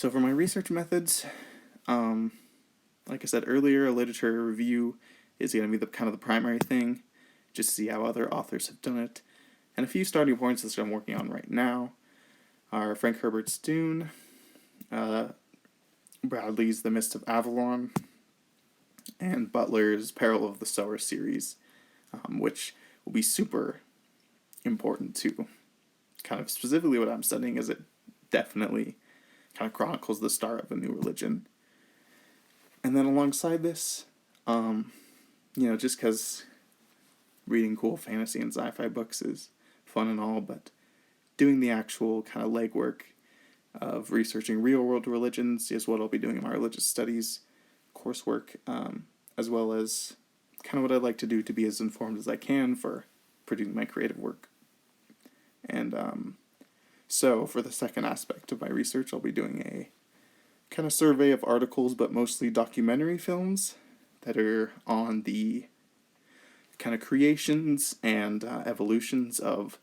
So for my research methods, um, like I said earlier, a literature review is going to be the kind of the primary thing, just to see how other authors have done it. And a few starting points that I'm working on right now are Frank Herbert's Dune, uh, Bradley's The Mist of Avalon, and Butler's Peril of the Sower series, which will be super important to kind of specifically what I'm studying, as it definitely kind of chronicles the start of a new religion. And then alongside this, just because reading cool fantasy and sci-fi books is fun and all, but doing the actual kind of legwork of researching real-world religions is what I'll be doing in my religious studies coursework, as well as kind of what I'd like to do to be as informed as I can for producing my creative work. And so for the second aspect of my research, I'll be doing a kind of survey of articles, but mostly documentary films that are on the kind of creations and evolutions of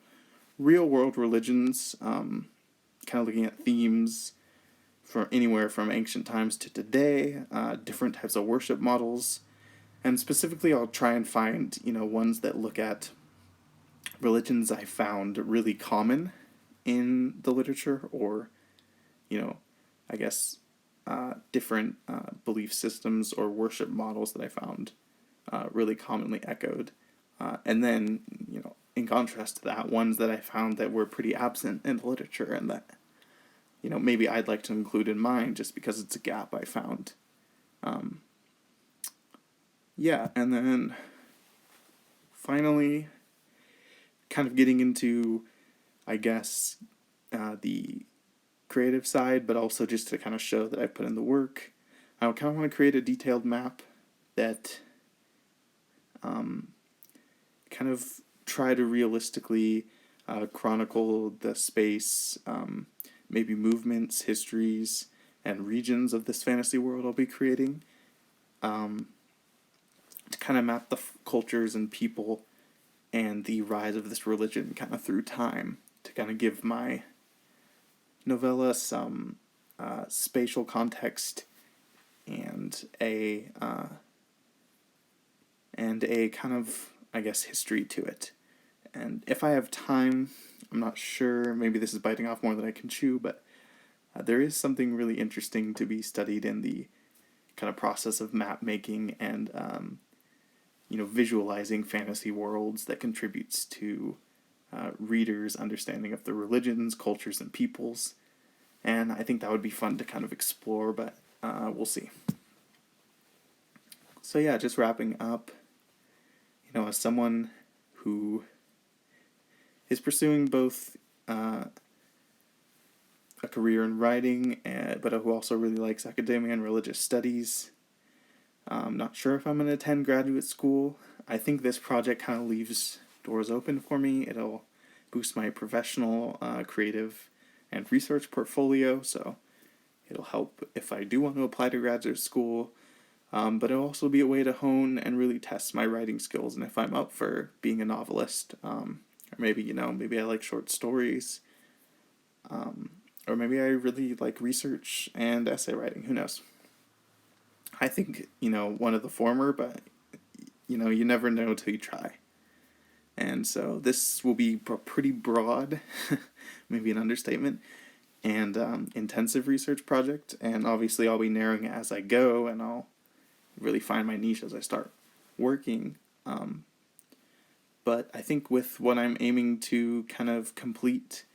real-world religions, kind of looking at themes from anywhere from ancient times to today, different types of worship models, and specifically I'll try and find, ones that look at religions I found really common in the literature, or, I guess different belief systems or worship models that I found really commonly echoed. And then, in contrast to that, ones that I found that were pretty absent in the literature and that, maybe I'd like to include in mine just because it's a gap I found. And then finally, kind of getting into, I guess, the creative side, but also just to kind of show that I've put in the work. I kind of want to create a detailed map that kind of try to realistically chronicle the space, maybe movements, histories, and regions of this fantasy world I'll be creating, to kind of map the cultures and people and the rise of this religion kind of through time, to kind of give my novella some spatial context and a kind of, I guess, history to it. And if I have time, I'm not sure, maybe this is biting off more than I can chew, but there is something really interesting to be studied in the kind of process of map making and visualizing fantasy worlds that contributes to readers' understanding of the religions, cultures, and peoples. And I think that would be fun to kind of explore, but we'll see. So yeah, just wrapping up, as someone who is pursuing both a career in writing, but who also really likes academia and religious studies, I'm not sure if I'm going to attend graduate school. I think this project kind of leaves doors open for me. It'll boost my professional, creative, and research portfolio, so it'll help if I do want to apply to graduate school, but it'll also be a way to hone and really test my writing skills, and if I'm up for being a novelist, or maybe, maybe I like short stories, or maybe I really like research and essay writing, who knows. I think, one of the former, but, you never know till you try. And so this will be a pretty broad, maybe an understatement, and intensive research project. And obviously I'll be narrowing it as I go, and I'll really find my niche as I start working. But I think with what I'm aiming to kind of complete,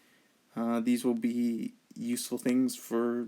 these will be useful things for